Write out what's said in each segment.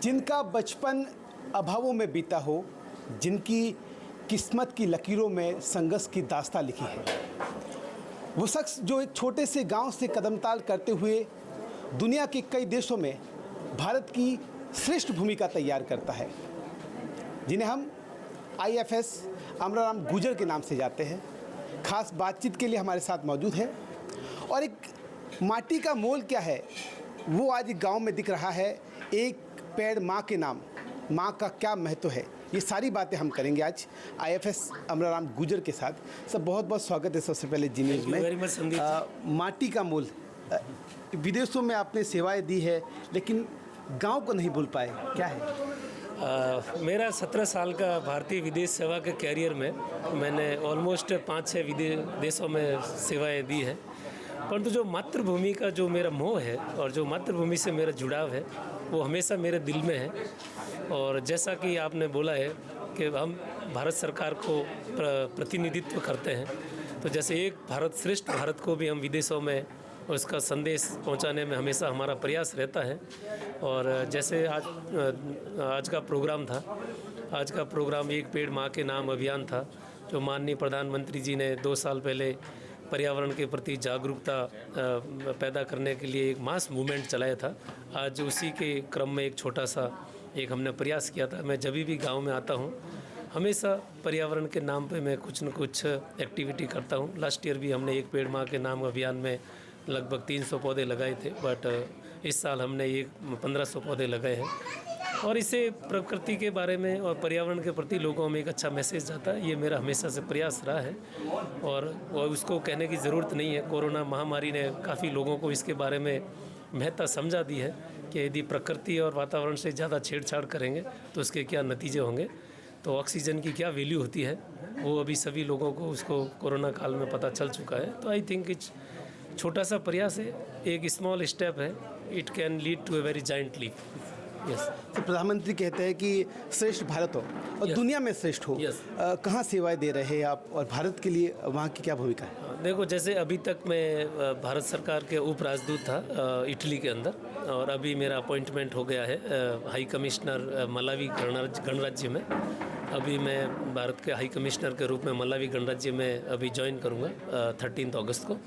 जिनका बचपन अभावों में बीता हो, जिनकी किस्मत की लकीरों में संघर्ष की दास्तां लिखी है, वो शख्स जो एक छोटे से गांव से कदमताल करते हुए दुनिया के कई देशों में भारत की श्रेष्ठ भूमिका तैयार करता है, जिन्हें हम IFS अमराराम गुर्जर के नाम से जाते हैं। खास बातचीत के लिए हमारे साथ मौजूद है और एक माटी का मोल क्या है वो आज गांव में दिख रहा है। एक पेड़ माँ के नाम, माँ का क्या महत्व है, ये सारी बातें हम करेंगे आज IFS अमराराम गुर्जर के साथ। सब बहुत बहुत स्वागत है सबसे पहले जी न्यूज़ में। माटी का मोल, विदेशों में आपने सेवाएं दी है लेकिन गांव को नहीं भूल पाए, क्या है? मेरा 17 साल का भारतीय विदेश सेवा के कैरियर में मैंने ऑलमोस्ट 5-6 देशों में सेवाएं दी हैं, परंतु जो मातृभूमि का जो मेरा मोह है और जो मातृभूमि से मेरा जुड़ाव है वो हमेशा मेरे दिल में है। और जैसा कि आपने बोला है कि हम भारत सरकार को प्रतिनिधित्व करते हैं, तो जैसे एक भारत श्रेष्ठ भारत को भी हम विदेशों में उसका संदेश पहुंचाने में हमेशा हमारा प्रयास रहता है। और जैसे आज का प्रोग्राम था, आज का प्रोग्राम एक पेड़ माँ के नाम अभियान था, जो माननीय प्रधानमंत्री जी ने 2 साल पहले पर्यावरण के प्रति जागरूकता पैदा करने के लिए एक मास मूवमेंट चलाया था। आज उसी के क्रम में एक छोटा सा हमने प्रयास किया था। मैं जब भी गांव में आता हूं, हमेशा पर्यावरण के नाम पे मैं कुछ न कुछ एक्टिविटी करता हूं। लास्ट ईयर भी हमने एक पेड़ माँ के नाम अभियान में लगभग 300 पौधे लगाए थे, बट इस साल हमने 1500 पौधे लगाए हैं। और इससे प्रकृति के बारे में और पर्यावरण के प्रति लोगों में एक अच्छा मैसेज जाता है, ये मेरा हमेशा से प्रयास रहा है। और उसको कहने की ज़रूरत नहीं है, कोरोना महामारी ने काफ़ी लोगों को इसके बारे में महत्ता समझा दी है कि यदि प्रकृति और वातावरण से ज़्यादा छेड़छाड़ करेंगे तो उसके क्या नतीजे होंगे, तो ऑक्सीजन की क्या वैल्यू होती है वो अभी सभी लोगों को उसको कोरोना काल में पता चल चुका है। तो आई थिंक इट्स छोटा सा प्रयास है, एक स्मॉल स्टेप है, it can lead to a very giant leap. Yes. तो प्रधानमंत्री कहते हैं कि श्रेष्ठ भारत हो और दुनिया में श्रेष्ठ हो। कहाँ सेवाएं दे रहे हैं आप और भारत के लिए वहाँ की क्या भूमिका है? देखो, जैसे अभी तक मैं भारत सरकार के उप राजदूत था इटली के अंदर, और अभी मेरा अपॉइंटमेंट हो गया है हाई कमिश्नर मलावी गणराज्य में। अभी मैं भारत के हाई कमिश्नर के रूप में मलावी गणराज्य में अभी ज्वाइन करूँगा 13 अगस्त को।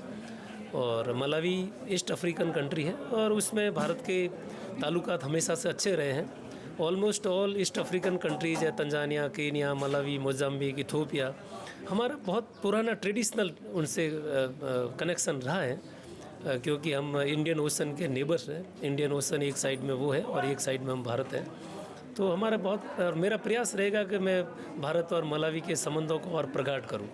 और मलावी ईस्ट अफ्रीकन कंट्री है और उसमें भारत के ताल्लुकात हमेशा से अच्छे रहे हैं। Almost all East African countries है, Tanzania, Kenya, Malawi, Mozambique, Ethiopia, हमारा बहुत पुराना ट्रेडिशनल उनसे कनेक्शन रहा है, क्योंकि हम इंडियन ओशन के नेबर्स हैं। इंडियन ओशन एक साइड में वो है और एक साइड में हम भारत हैं। तो हमारा बहुत और मेरा प्रयास रहेगा कि मैं भारत और मलावी के संबंधों को और प्रगाढ़ करूँ।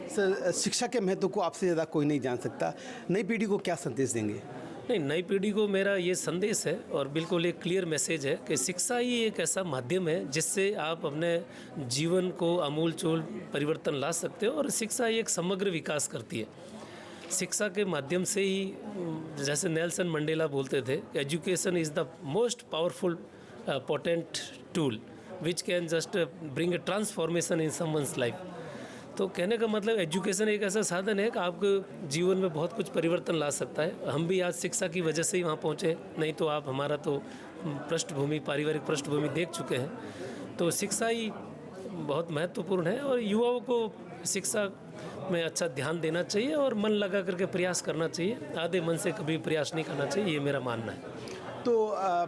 सर, शिक्षा के महत्व को आपसे ज़्यादा कोई नहीं जान सकता, नई पीढ़ी को क्या संदेश देंगे? नहीं, नई पीढ़ी को मेरा ये संदेश है और बिल्कुल एक क्लियर मैसेज है कि शिक्षा ही एक ऐसा माध्यम है जिससे आप अपने जीवन को आमूल-चूल परिवर्तन ला सकते हो। और शिक्षा एक समग्र विकास करती है। शिक्षा के माध्यम से ही, जैसे नेल्सन मंडेला बोलते थे, education is the most powerful potent tool which can just bring a transformation in someone's life. तो कहने का मतलब एजुकेशन एक ऐसा साधन है कि आपके जीवन में बहुत कुछ परिवर्तन ला सकता है। हम भी आज शिक्षा की वजह से ही वहाँ पहुँचे, नहीं तो आप हमारा तो पृष्ठभूमि, पारिवारिक पृष्ठभूमि देख चुके हैं। तो शिक्षा ही बहुत महत्वपूर्ण है और युवाओं को शिक्षा में अच्छा ध्यान देना चाहिए और मन लगा करके प्रयास करना चाहिए। आधे मन से कभी प्रयास नहीं करना चाहिए, ये मेरा मानना है। तो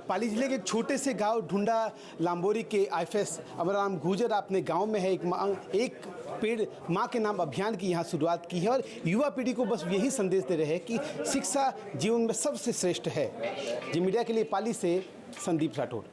पाली जिले के छोटे से गांव ढूंढा लांबोरी के IFS अमराराम गुर्जर अपने गांव में है। एक पेड़ माँ के नाम अभियान की यहाँ शुरुआत की है और युवा पीढ़ी को बस यही संदेश दे रहे हैं कि शिक्षा जीवन में सबसे श्रेष्ठ है। जी मीडिया के लिए पाली से संदीप राठौर।